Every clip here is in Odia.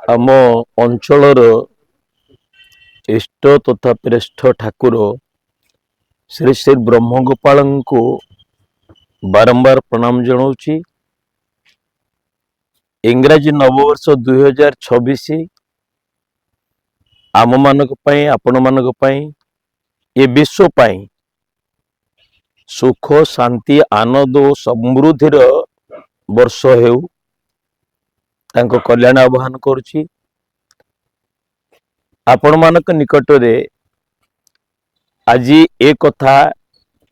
ଆମ ଅଞ୍ଚଳର ଇଷ୍ଟ ତଥା ଶ୍ରେଷ୍ଠ ଠାକୁର ଶ୍ରୀ ଶ୍ରୀ ବ୍ରହ୍ମଗୋପାଳଙ୍କୁ ବାରମ୍ବାର ପ୍ରଣାମ ଜଣାଉଛି। ଇଂରାଜୀ ନବବର୍ଷ 2026 ଆମମାନଙ୍କ ପାଇଁ, ଆପଣମାନଙ୍କ ପାଇଁ, ଏ ବିଶ୍ୱ ପାଇଁ ସୁଖ, ଶାନ୍ତି, ଆନନ୍ଦ ଓ ସମୃଦ୍ଧିର ବର୍ଷ ହେଉ, ତାଙ୍କ କଲ୍ୟାଣ ଆହ୍ୱାନ କରୁଛି। ଆପଣମାନଙ୍କ ନିକଟରେ ଆଜି ଏ କଥା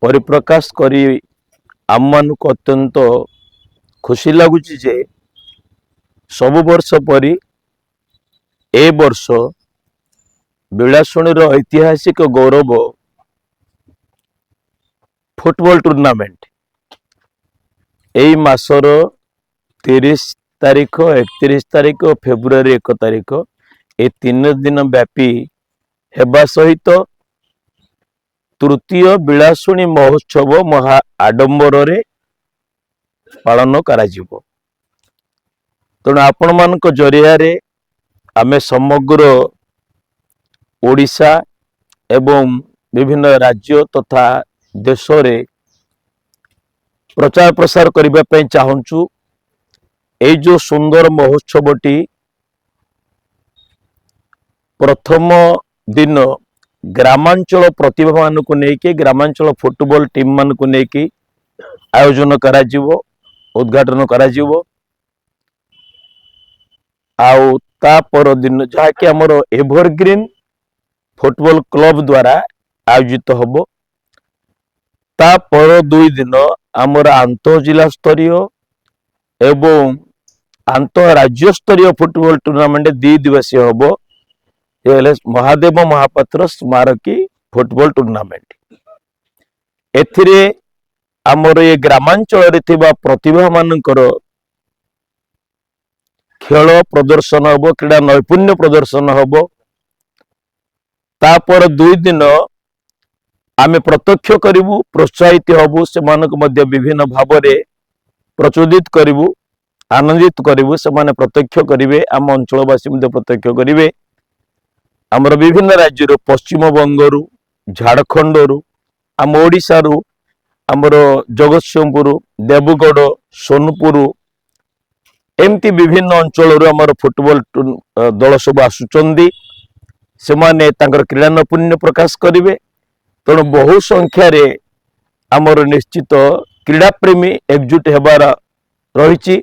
ପରିପ୍ରକାଶ କରି ଆମମାନଙ୍କୁ ଅତ୍ୟନ୍ତ ଖୁସି ଲାଗୁଛି ଯେ ସବୁ ବର୍ଷ ପରି ଏ ବର୍ଷ ବିଳାଶୁଣୀର ଐତିହାସିକ ଗୌରବ ଫୁଟବଲ ଟୁର୍ଣ୍ଣାମେଣ୍ଟ ଏଇ ମାସର 30 ତାରିଖ, 31 ତାରିଖ, ଫେବୃଆରୀ 1 ତାରିଖ ଏ 3 ଦିନ ବ୍ୟାପୀ ହେବା ସହିତ ତୃତୀୟ ବିଳାଶୁଣୀ ମହୋତ୍ସବ ମହା ଆଡମ୍ବରରେ ପାଳନ କରାଯିବ। ତେଣୁ ଆପଣମାନଙ୍କ ଜରିଆରେ ଆମେ ସମଗ୍ର ଓଡ଼ିଶା ଏବଂ ବିଭିନ୍ନ ରାଜ୍ୟ ତଥା ଦେଶରେ ପ୍ରଚାର ପ୍ରସାର କରିବା ପାଇଁ ଚାହୁଁଛୁ। এই যে সুন্দর মহোৎসবটি প্রথম দিন গ্রামাঞ্চল প্রতিভা মানুষ নেইকি, গ্রামাঞ্চল ফুটবল টিম মানুষ নেইকি আয়োজন করাଯିବ, উদ্ঘাটন করা ଯିବ। ଆଉ ତା ପର ଦିନ ଯାହାକି ଆମର ଏଭରଗ୍ରୀନ ଫୁଟବଲ କ୍ଲବ ଦ୍ୱାରା ଆୟୋଜିତ ହେବ। ତା ପର 2 ଦିନ ଆମର ଆନ୍ତଃଜିଲ୍ଲା ସ୍ତରୀୟ ଏବଂ ଆନ୍ତଃରାଜ୍ୟ ସ୍ତରୀୟ ଫୁଟବଲ ଟୁର୍ଣ୍ଣାମେଣ୍ଟ 2 ଦିବसीय ହେବ। ଏ ହେଲେ ମହାଦେବ ମହାପାତ୍ର ସ୍ମାରକୀ ଫୁଟବଲ ଟୁର୍ଣ୍ଣାମେଣ୍ଟ। ଏଥିରେ ଆମର ଏ ଗ୍ରାମାଞ୍ଚଳରେ ଥିବା ପ୍ରତିଭା ମାନଙ୍କର ଖେଳ ପ୍ରଦର୍ଶନ ହେବ, କ୍ରୀଡ଼ା ନୈପୁଣ୍ୟ ପ୍ରଦର୍ଶନ ହେବ। ତାपर 2 ଦିନ ଆମେ ପ୍ରତ୍ୟକ୍ଷ କରିବୁ, ପ୍ରୋତ୍ସାହିତ ହେବୁ, ସେମାନଙ୍କୁ ମଧ୍ୟ ବିଭିନ୍ନ ଭାବରେ ପ୍ରଚୋଦିତ କରିବୁ, ଆନନ୍ଦିତ କରିବୁ। ସେମାନେ ପ୍ରତ୍ୟକ୍ଷ କରିବେ, ଆମ ଅଞ୍ଚଳବାସୀ ମଧ୍ୟ ପ୍ରତ୍ୟକ୍ଷ କରିବେ। ଆମର ବିଭିନ୍ନ ରାଜ୍ୟରୁ, ପଶ୍ଚିମବଙ୍ଗରୁ, ଝାଡ଼ଖଣ୍ଡରୁ, ଆମ ଓଡ଼ିଶାରୁ, ଆମର ଜଗତସିଂହପୁର, ଦେବଗଡ଼, ସୋନପୁର, ଏମିତି ବିଭିନ୍ନ ଅଞ୍ଚଳରୁ ଆମର ଫୁଟବଲ ଦଳ ସବୁ ଆସୁଛନ୍ତି। ସେମାନେ ତାଙ୍କର କ୍ରୀଡ଼ା ନୈପୁଣ୍ୟ ପ୍ରକାଶ କରିବେ। ତେଣୁ ବହୁ ସଂଖ୍ୟାରେ ଆମର ନିଶ୍ଚିତ କ୍ରୀଡ଼ାପ୍ରେମୀ ଏକଜୁଟ ହେବାର ରହିଛି।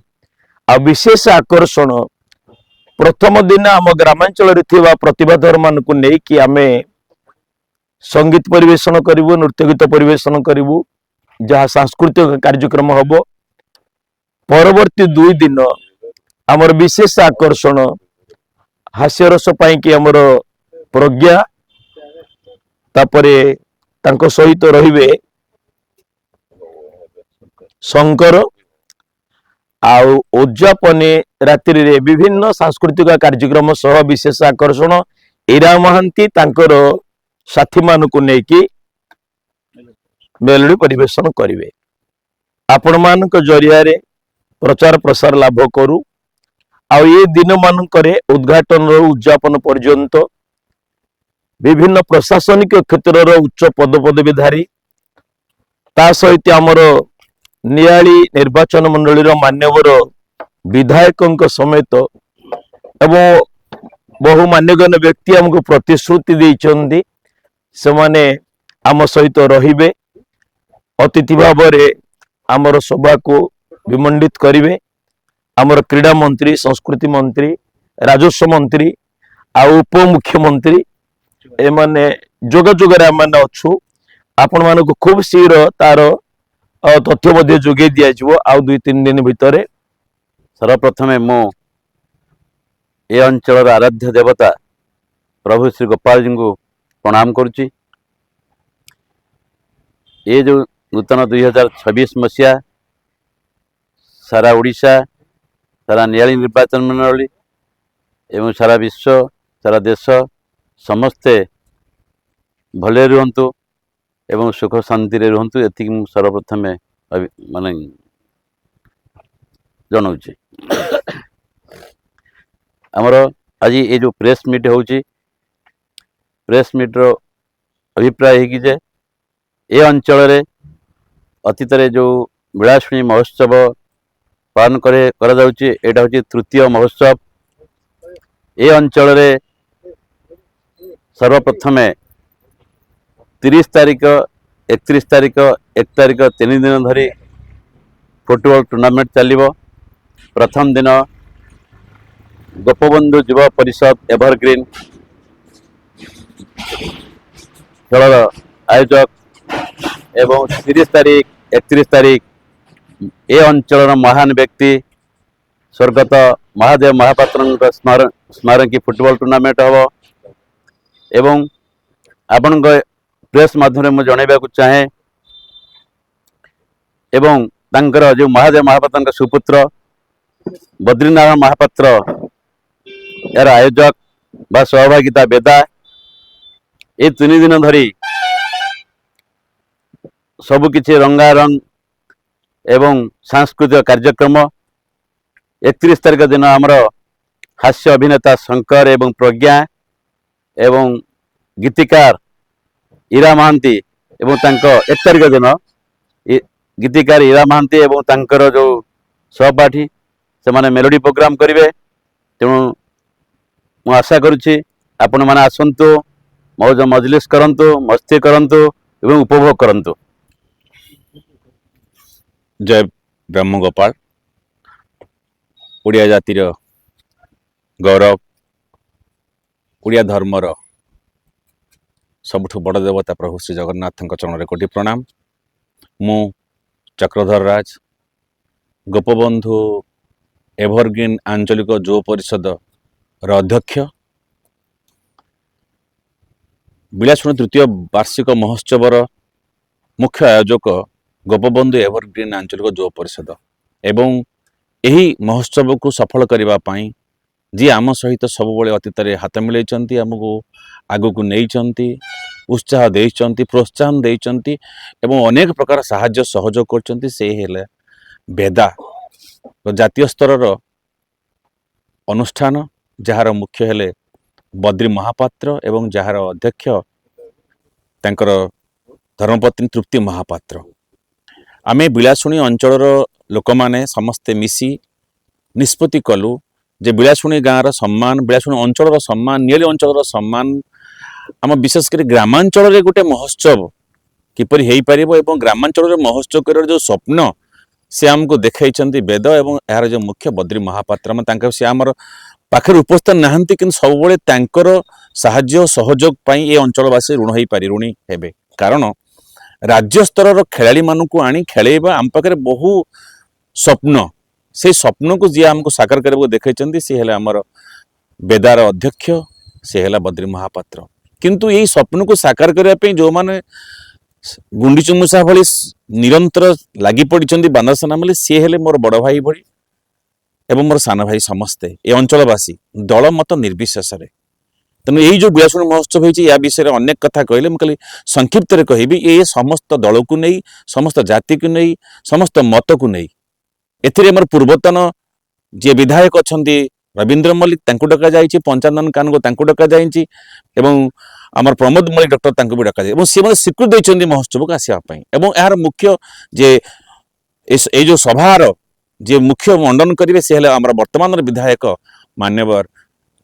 ଆଉ ବିଶେଷ ଆକର୍ଷଣ ପ୍ରଥମ ଦିନ ଆମ ଗ୍ରାମାଞ୍ଚଳରେ ଥିବା ପ୍ରତିଭାଧର ମାନଙ୍କୁ ନେଇକି ଆମେ ସଙ୍ଗୀତ ପରିବେଷଣ କରିବୁ, ନୃତ୍ୟ ଗୀତ ପରିବେଷଣ କରିବୁ, ଯାହା ସାଂସ୍କୃତିକ କାର୍ଯ୍ୟକ୍ରମ ହେବ। ପରବର୍ତ୍ତୀ 2 ଦିନ ଆମର ବିଶେଷ ଆକର୍ଷଣ ହାସ୍ୟରସ ପାଇଁକି ଆମର ପ୍ରଜ୍ଞା, ତାପରେ ତାଙ୍କ ସହିତ ରହିବେ ଶଙ୍କର, ଆଉ ଉଦ୍ଯାପନୀ ରାତ୍ରିରେ ବିଭିନ୍ନ ସାଂସ୍କୃତିକ କାର୍ଯ୍ୟକ୍ରମ ସହ ବିଶେଷ ଆକର୍ଷଣ ଇରା ମହାନ୍ତି ତାଙ୍କର ସାଥୀ ମାନଙ୍କୁ ନେଇକି ମେଲୋଡି ପରିବେଷଣ କରିବେ। ଆପଣମାନଙ୍କ ଜରିଆରେ ପ୍ରଚାର ପ୍ରସାର ଲାଭ କରୁ। ଆଉ ଏ ଦିନ ମାନଙ୍କରେ ଉଦ୍ଘାଟନର ଉଦ୍ଯାପନ ପର୍ଯ୍ୟନ୍ତ ବିଭିନ୍ନ ପ୍ରଶାସନିକ କ୍ଷେତ୍ରର ଉଚ୍ଚ ପଦପଦବୀଧାରୀ, ତା ସହିତ ଆମର ନିଆଳି ନିର୍ବାଚନ ମଣ୍ଡଳୀର ମାନ୍ୟବର ବିଧାୟକଙ୍କ ସମେତ ଏବଂ ବହୁ ମାନ୍ୟଗଣ୍ୟ ବ୍ୟକ୍ତି ଆମକୁ ପ୍ରତିଶ୍ରୁତି ଦେଇଛନ୍ତି, ସେମାନେ ଆମ ସହିତ ରହିବେ, ଅତିଥି ଭାବରେ ଆମର ସଭାକୁ ବିମଣ୍ଡିତ କରିବେ। ଆମର କ୍ରୀଡ଼ା ମନ୍ତ୍ରୀ, ସଂସ୍କୃତି ମନ୍ତ୍ରୀ, ରାଜସ୍ୱ ମନ୍ତ୍ରୀ ଆଉ ଉପମୁଖ୍ୟମନ୍ତ୍ରୀ ଏମାନେ ଯୋଗାଯୋଗରେ ଆମେ ଅଛୁ। ଆପଣମାନଙ୍କୁ ଖୁବ ଶୀଘ୍ର ତାର ତଥ୍ୟ ମଧ୍ୟ ଯୋଗାଇ ଦିଆଯିବ ଆଉ 2-3 ଦିନ ଭିତରେ। सर्वप्रथमे मो ए अंचल आराध्य देवता प्रभु श्री गोपाल जी को प्रणाम करुच्ची। ये जो नूतन 2026 मसीहा सारा ओडिशा, सारा नियाली निर्वाचन मंडली एवं सारा विश्व, सारा देश समस्ते भले रुहंतु एवं सुख शांति रे रुहंतु, एति सर्वप्रथमे माने जनाऊँ। आमर आज ये जो प्रेस मीट होची प्रेस मीट रो अभिप्राय है कि जे ए अंचल रे अतीत रे जो विलासुणी महोत्सव पालन करा जाउची एटा होची तृतीय महोत्सव। ए अंचल रे सर्वप्रथमे 30 तारिख 31 तारिख 1 तारिख 3 दिन धरी फुटबॉल टूर्नामेंट चलिबो। प्रथम दिन गोपबंधु युवा परिषद एवरग्रीन खेल आयोजक एवं 30 तारिख 31 तारिख ए अंचल महान व्यक्ति स्वर्गत महादेव महापात्र स्मारकी फुटबॉल टूर्नामेंट हम एवं आपण प्रेस माध्यम में जनइबा चाहे एवं तांकर जो महादेव महापात्र सुपुत्र बद्रीनारायण महापात्र यार आयोजक बा सहभागिता बेदा ये 3 दिन धरी सबकिछि रंगारंग एवं सांस्कृतिक कार्यक्रम 31 तारिख दिन आमर हास्य अभिनेता शंकर एवं प्रज्ञा एवं गीतिकार ईरा महांती एवं तांको 1 तारिख दिन गीतिकार ईरा महांती एवं तांकर जो सहपाठी से माने मेलोडी प्रोग्राम करिवे। तेणु मु आशा करुछि आपण माने आसंतु मौज मजलिस करंतु मस्ती करंतु एवं उपभोग करंतु। जय ब्रह्म गोपाल ओडिया जातिर गौरव ओडिया धर्मर सबुठ बड़ देवता प्रभु श्री जगन्नाथ चरण कोटि प्रणाम। मु चक्रधर राज गोपबंधु एवरग्रीन आंचलिक युव परिषद अध्यक्ष। विलासुणी तृतीय वार्षिक महोत्सवर मुख्य आयोजक गोपबंधु एवरग्रीन आंचलिक युव परिषद एवं यही महोत्सव को सफल करने जी आम सहित सब अतीत हाथ मिलैंती आमको आगक नहीं उत्साह देइचंती प्रोत्साहन देइचंती एवं अनेक प्रकार साहाय्य सहयोग करचंती से हेले बेदा जातीय स्तर अनुष्ठान जार मुख्य हेले बद्री महापात्र एवं जार अध्यक्ष तांकर धर्मपत्नी तृप्ति महापात्र। आमे विलासुणी अंचल लोक माने समस्ते मिसी निष्पत्ति कलु जे विलासुणी गाँव सम्मान विलासुणी अंचल सम्मान नियली अंचल सम्मान आम विशेषकर ग्रामांचल गोटे महोत्सव किपर हो पार एवं ग्रामांचल महोत्सव कर जो स्वप्न से आमको देखा वेद एवं यार जो मुख्य बद्री महापात्र से आमर पाखे उपस्थित नहांती कि सब साहाय्य सहयोग ये अंचलवासी ऋण हो पारि ऋणी हेबे कारण राज्य स्तर खेलाड़ी मानू आनी खेलैबा आम पाखे बहु स्वप्न से स्वप्न को जी आमको साकार करने देखा सी है आमर बेदार अध्यक्ष सी है बद्री महापात्र। किंतु यही स्वप्न को साकार करने जो माने गुंडीचुमुसा भली निरंतर लगी पड़ी बांदा सेना मिले सी हेले मोर बड़ भाई भली एवं मोर सान भाई समस्ते ये अंचलवासी दल मत निर्विशेष तेणु यही जो विलासुणी महोत्सव होती या विषय अनेक कथा कहले मुझे संक्षिप्त कहबी ये समस्त दल को नहीं समस्त जाति को नहीं समस्त मत को नहीं एथिरे मोर पूर्वतन जे विधायक अच्छा रवींद्र मल्लिक तांको डका जाइए पंचानन कानगो तांको डका जाइए एवं आमर प्रमोद मल्लिक डॉक्टर तांको भी डका जाए सी मैंने स्वीकृति देते महोत्सव को आसवाई एवं यार मुख्य जे ये जो सभार जे मुख्य मंडन करेंगे सी है आम वर्तमान विधायक मान्यवर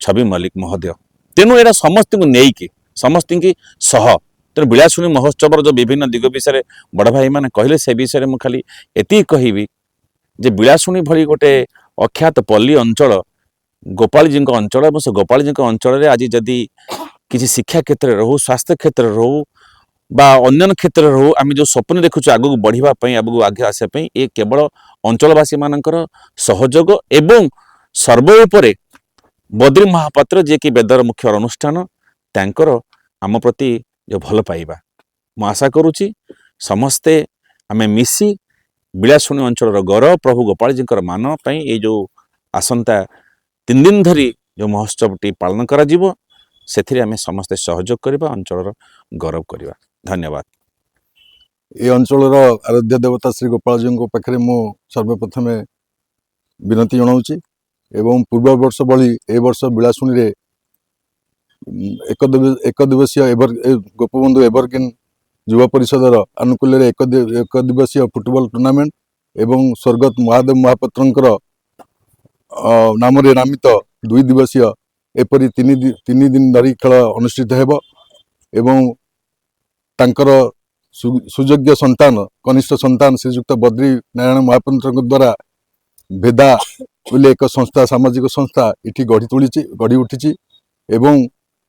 छवि मल्लिक महोदय। तेणु यहाँ समस्त को लेकिन समस्त की सह तेणु विलासुणी महोत्सव जो विभिन्न दिग विषय बड़ भाई मैंने कहले से विषय में खाली एति कहबी जे विलासुणी भली गोटे अख्यात पल्ली अंचल गोपालजी अंचल और से गोपालजी अंचल आज जदि किसी शिक्षा क्षेत्र रहू स्वास्थ्य क्षेत्र रहू बा अन्य क्षेत्र रहू आम जो स्वप्न देखुँ आगू बढ़ापी आगू आगे आसपा ये केवल अंचलवासी मानकर सहयोग एवं सर्वोपरि बद्री महापात्र जे कि वेदर मुख्य अनुष्ठान तांकर आम प्रति जो भल पाइबा मु आशा करुच्ची समस्ते आम मिसी विलासुणी अंचल गौरव प्रभु गोपालजी मान ये जो आसंता 3 दिन धरी जो महोत्सवटी पालन करा जीवो से आम समस्ते सहयोग करवा अंचल गौरव करवा। धन्यवाद। ये अंचल आराध्य देवता श्री गोपाल जी पाखे मु सर्वप्रथमे विनती जनाऊँगी एवं पूर्व वर्ष भली ए वर्ष विलासुणी रे ଏକ ଦିବसीୟ ଗୋପବନ୍ଧୁ ଏଭରଗ୍ରୀନ ଯୁବ ପରିଷଦର ଆନୁକୂଲ୍ୟରେ ଏକ ଦିବसीୟ ଫୁଟବଲ ଟୁର୍ଣ୍ଣାମେଣ୍ଟ ଏବଂ ସ୍ୱର୍ଗତ ମହାଦେବ ମହାପାତ୍ରଙ୍କର ନାମରେ ନାମିତ 2 ଦିବसीୟ ଏପରି ତିନି ଦିନ ଧରି ଖେଳ ଅନୁଷ୍ଠିତ ହେବ ଏବଂ ତାଙ୍କର ସୁଯୋଗ୍ୟ ସନ୍ତାନ କନିଷ୍ଠ ସନ୍ତାନ ଶ୍ରୀଯୁକ୍ତ ବଦ୍ରି ନାରାୟଣ ମହାପାତ୍ରଙ୍କ ଦ୍ୱାରା ଭେଦା ବୋଲି ଏକ ସଂସ୍ଥା ସାମାଜିକ ସଂସ୍ଥା ଏଠି ଗଢ଼ି ଉଠିଛି ଏବଂ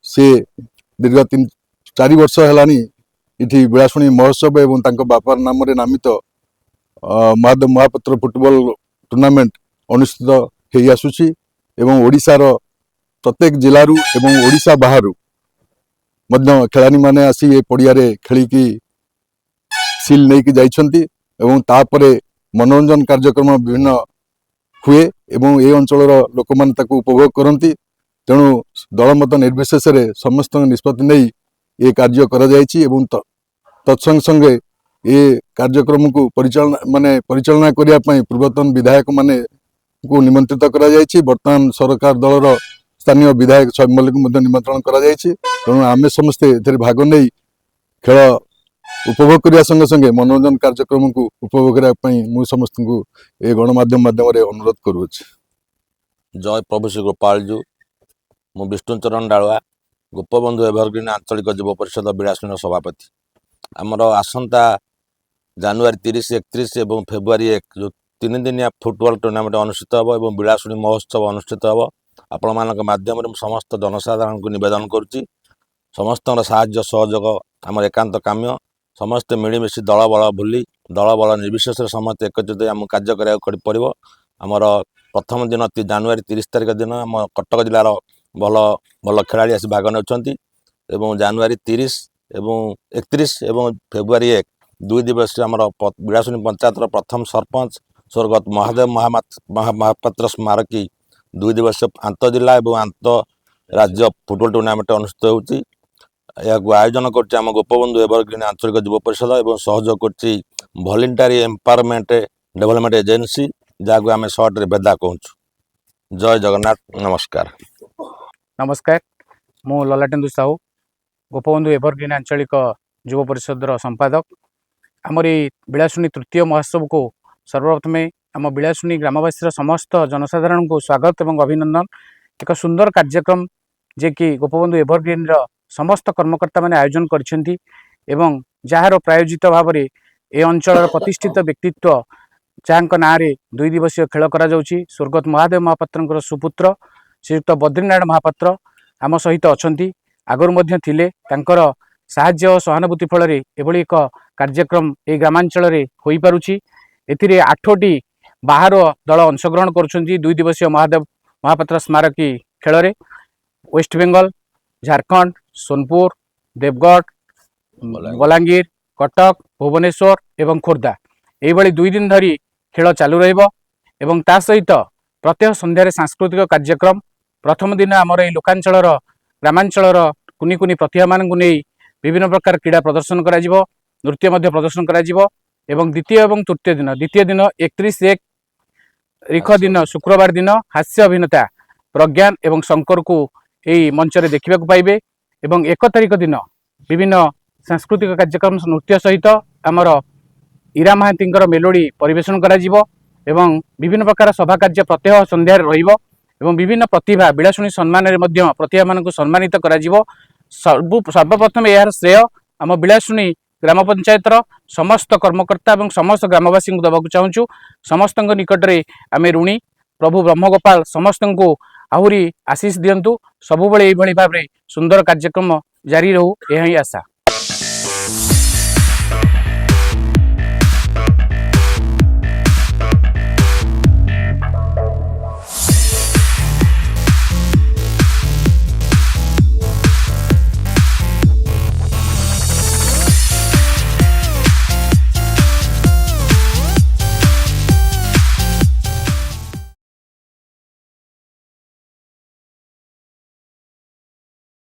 ସେ ଦୀର୍ଘ 4 ବର୍ଷ ହେଲାଣି ଏଠି ବିଳାଶୁଣୀ ମହୋତ୍ସବ ଏବଂ ତାଙ୍କ ବାପାର ନାମରେ ନାମିତ ମହାଦେବ ମହାପାତ୍ର ଫୁଟବଲ ଟୁର୍ଣ୍ଣାମେଣ୍ଟ ଅନୁଷ୍ଠିତ ହେଇ ଆସୁଛି ଏବଂ ଓଡ଼ିଶାର ପ୍ରତ୍ୟେକ ଜିଲ୍ଲାରୁ ଏବଂ ଓଡ଼ିଶା ବାହାରୁ ମଧ୍ୟ ଖେଳାଳୀମାନେ ଆସି ଏ ପଡ଼ିଆରେ ଖେଳିକି ସିଲ୍ ନେଇକି ଯାଇଛନ୍ତି ଏବଂ ତାପରେ ମନୋରଞ୍ଜନ କାର୍ଯ୍ୟକ୍ରମ ବିଭିନ୍ନ ହୁଏ ଏବଂ ଏ ଅଞ୍ଚଳର ଲୋକମାନେ ତାକୁ ଉପଭୋଗ କରନ୍ତି। ତେଣୁ ଦଳମତ ନିର୍ବିଶେଷରେ ସମସ୍ତଙ୍କ ନିଷ୍ପତ୍ତି ନେଇ ଏ କାର୍ଯ୍ୟ କରାଯାଇଛି ଏବଂ ତତ୍ସଙ୍ଗେ ସଙ୍ଗେ ଏ କାର୍ଯ୍ୟକ୍ରମକୁ ପରିଚାଳନା କରିବା ପାଇଁ ପୂର୍ବତନ ବିଧାୟକମାନଙ୍କୁ ନିମନ୍ତ୍ରିତ କରାଯାଇଛି। ବର୍ତ୍ତମାନ ସରକାର ଦଳର ସ୍ଥାନୀୟ ବିଧାୟକ ଶୋଏବ ମଲ୍ଲିକଙ୍କୁ ମଧ୍ୟ ନିମନ୍ତ୍ରଣ କରାଯାଇଛି। ତେଣୁ ଆମେ ସମସ୍ତେ ଏଥିରେ ଭାଗ ନେଇ ଖେଳ ଉପଭୋଗ କରିବା ସଙ୍ଗେ ସଙ୍ଗେ ମନୋରଞ୍ଜନ କାର୍ଯ୍ୟକ୍ରମକୁ ଉପଭୋଗ କରିବା ପାଇଁ ମୁଁ ସମସ୍ତଙ୍କୁ ଏ ଗଣମାଧ୍ୟମ ମାଧ୍ୟମରେ ଅନୁରୋଧ କରୁଅଛି। ଜୟ ପ୍ରଭୁ ଶ୍ରୀ ଗୋପାଳଜୁ। ମୁଁ ବିଷ୍ଣୁଚରଣ ଡାଳୁଆ, ଗୋପବନ୍ଧୁ ଏଭରଗ୍ରୀନ ଆଞ୍ଚଳିକ ଯୁବ ପରିଷଦ ବିଳାଶୁଣୀର ସଭାପତି। ଆମର ଆସନ୍ତା ଜାନୁଆରୀ 30, 31 ଏବଂ ଫେବୃଆରୀ 1 ଯେଉଁ 3 ଦିନିଆ ଫୁଟବଲ ଟୁର୍ଣ୍ଣାମେଣ୍ଟ ଅନୁଷ୍ଠିତ ହେବ ଏବଂ ବିଳାଶୁଣୀ ମହୋତ୍ସବ ଅନୁଷ୍ଠିତ ହେବ। ଆପଣମାନଙ୍କ ମାଧ୍ୟମରେ ମୁଁ ସମସ୍ତ ଜନସାଧାରଣଙ୍କୁ ନିବେଦନ କରୁଛି, ସମସ୍ତଙ୍କର ସାହାଯ୍ୟ ସହଯୋଗ ଆମର ଏକାନ୍ତ କାମ୍ୟ। ସମସ୍ତେ ମିଳିମିଶି ଦଳବଳ ଭୁଲି ଦଳବଳ ନିର୍ବିଶେଷରେ ସମସ୍ତେ ଏକତ୍ରିତ ହୋଇ ଆମକୁ କାର୍ଯ୍ୟ କରିବାକୁ ପଡ଼ିବ। ଆମର ପ୍ରଥମ ଦିନ ଜାନୁଆରୀ 30 ତାରିଖ ଦିନ ଆମ କଟକ ଜିଲ୍ଲାର ଭଲ ଭଲ ଖେଳାଳି ଆସି ଭାଗ ନେଉଛନ୍ତି ଏବଂ ଜାନୁଆରୀ 30 ଏବଂ 31 ଏବଂ ଫେବୃଆରୀ 1 2 ଦିବସରେ ଆମର ବିଳାଶୁଣୀ ପଞ୍ଚାୟତର ପ୍ରଥମ ସରପଞ୍ଚ ସ୍ୱର୍ଗତ ମହାଦେବ ମହାପାତ୍ର ସ୍ମାରକୀ 2 ଦିବସୀୟ ଆନ୍ତଃଜିଲ୍ଲା ଏବଂ ଆନ୍ତଃରାଜ୍ୟ ଫୁଟବଲ ଟୁର୍ଣ୍ଣାମେଣ୍ଟ ଅନୁଷ୍ଠିତ ହେଉଛି। ଏହାକୁ ଆୟୋଜନ କରୁଛି ଆମ ଗୋପବନ୍ଧୁ ଏଭରଗ୍ରୀନ ଆଞ୍ଚଳିକ ଯୁବ ପରିଷଦ ଏବଂ ସହଯୋଗ କରୁଛି ଭଲେଣ୍ଟାରୀ ଏମ୍ପାୱାରମେଣ୍ଟ ଡେଭଲପମେଣ୍ଟ ଏଜେନ୍ସି, ଯାହାକୁ ଆମେ ସର୍ଟରେ ଭେଦା କହୁଛୁ। ଜୟ ଜଗନ୍ନାଥ, ନମସ୍କାର। ନମସ୍କାର, ମୁଁ ଲଲାଟେନ୍ଦୁ ସାହୁ, ଗୋପବନ୍ଧୁ ଏଭରଗ୍ରୀନ ଆଞ୍ଚଳିକ ଯୁବ ପରିଷଦର ସମ୍ପାଦକ। ଆମର ଏଇ ବିଳାଶୁଣୀ ତୃତୀୟ ମହୋତ୍ସବକୁ ସର୍ବପ୍ରଥମେ ଆମ ବିଳାଶୁଣୀ ଗ୍ରାମବାସୀର ସମସ୍ତ ଜନସାଧାରଣଙ୍କୁ ସ୍ୱାଗତ ଏବଂ ଅଭିନନ୍ଦନ। ଏକ ସୁନ୍ଦର କାର୍ଯ୍ୟକ୍ରମ ଯିଏକି ଗୋପବନ୍ଧୁ ଏଭରଗ୍ରୀନର ସମସ୍ତ କର୍ମକର୍ତ୍ତାମାନେ ଆୟୋଜନ କରିଛନ୍ତି ଏବଂ ଯାହାର ପ୍ରାୟୋଜିତ ଭାବରେ ଏ ଅଞ୍ଚଳର ପ୍ରତିଷ୍ଠିତ ବ୍ୟକ୍ତିତ୍ୱ ଯାହାଙ୍କ ନାଁରେ 2 ଦିବସୀୟ ଖେଳ କରାଯାଉଛି, ସ୍ୱର୍ଗତ ମହାଦେବ ମହାପାତ୍ରଙ୍କର ସୁପୁତ୍ର ଶ୍ରୀଯୁକ୍ତ ବଦ୍ରିନାରାୟଣ ମହାପାତ୍ର ଆମ ସହିତ ଅଛନ୍ତି, ଆଗରୁ ମଧ୍ୟ ଥିଲେ। ତାଙ୍କର ସାହାଯ୍ୟ ଓ ସହାନୁଭୂତି ଫଳରେ ଏଭଳି ଏକ କାର୍ଯ୍ୟକ୍ରମ ଏହି ଗ୍ରାମାଞ୍ଚଳରେ ହୋଇପାରୁଛି। ଏଥିରେ 8ଟି ବାହାର ଦଳ ଅଂଶଗ୍ରହଣ କରୁଛନ୍ତି 2 ଦିବସୀୟ ମହାଦେବ ମହାପାତ୍ର ସ୍ମାରକୀ ଖେଳରେ। ୱେଷ୍ଟବେଙ୍ଗଲ, ଝାରଖଣ୍ଡ, ସୋନପୁର, ଦେବଗଡ଼, ବଲାଙ୍ଗୀର, କଟକ, ଭୁବନେଶ୍ୱର ଏବଂ ଖୋର୍ଦ୍ଧା ଏହିଭଳି 2 ଦିନ ଧରି ଖେଳ ଚାଲୁ ରହିବ ଏବଂ ତା ସହିତ ପ୍ରତ୍ୟେକ ସନ୍ଧ୍ୟାରେ ସାଂସ୍କୃତିକ କାର୍ଯ୍ୟକ୍ରମ। ପ୍ରଥମ ଦିନ ଆମର ଏହି ଲୋକାଞ୍ଚଳର ଗ୍ରାମାଞ୍ଚଳର କୁନି କୁନି ପ୍ରତିଭାମାନଙ୍କୁ ନେଇ ବିଭିନ୍ନ ପ୍ରକାର କ୍ରୀଡ଼ା ପ୍ରଦର୍ଶନ କରାଯିବ, ନୃତ୍ୟ ମଧ୍ୟ ପ୍ରଦର୍ଶନ କରାଯିବ ଏବଂ ଦ୍ୱିତୀୟ ଏବଂ ତୃତୀୟ ଦିନ 31/1 ତାରିଖ ଦିନ ଶୁକ୍ରବାର ଦିନ ହାସ୍ୟ ଅଭିନେତା ପ୍ରଜ୍ଞାନ ଏବଂ ଶଙ୍କରକୁ ଏହି ମଞ୍ଚରେ ଦେଖିବାକୁ ପାଇବେ ଏବଂ 1 ତାରିଖ ଦିନ ବିଭିନ୍ନ ସାଂସ୍କୃତିକ କାର୍ଯ୍ୟକ୍ରମ ନୃତ୍ୟ ସହିତ ଆମର ଇରା ମହାନ୍ତିଙ୍କର ମେଲୋଡି ପରିବେଷଣ କରାଯିବ ଏବଂ ବିଭିନ୍ନ ପ୍ରକାର ସଭା କାର୍ଯ୍ୟ ପ୍ରତ୍ୟହ ସନ୍ଧ୍ୟାରେ ରହିବ ଏବଂ ବିଭିନ୍ନ ପ୍ରତିଭା ବିଳାଶୁଣୀ ସମ୍ମାନରେ ମଧ୍ୟ ପ୍ରତିଭାମାନଙ୍କୁ ସମ୍ମାନିତ କରାଯିବ। ସର୍ବପ୍ରଥମେ ଏହାର ଶ୍ରେୟ ଆମ ବିଳାଶୁଣୀ ଗ୍ରାମ ପଞ୍ଚାୟତର ସମସ୍ତ କର୍ମକର୍ତ୍ତା ଏବଂ ସମସ୍ତ ଗ୍ରାମବାସୀଙ୍କୁ ଦେବାକୁ ଚାହୁଁଛୁ। ସମସ୍ତଙ୍କ ନିକଟରେ ଆମେ ଋଣୀ। ପ୍ରଭୁ ବ୍ରହ୍ମଗୋପାଳ ସମସ୍ତଙ୍କୁ ଆହୁରି ଆଶୀଷ ଦିଅନ୍ତୁ। ସବୁବେଳେ ଏଇଭଳି ଭାବରେ ସୁନ୍ଦର କାର୍ଯ୍ୟକ୍ରମ ଜାରି ରହୁ, ଏହା ହିଁ ଆଶା।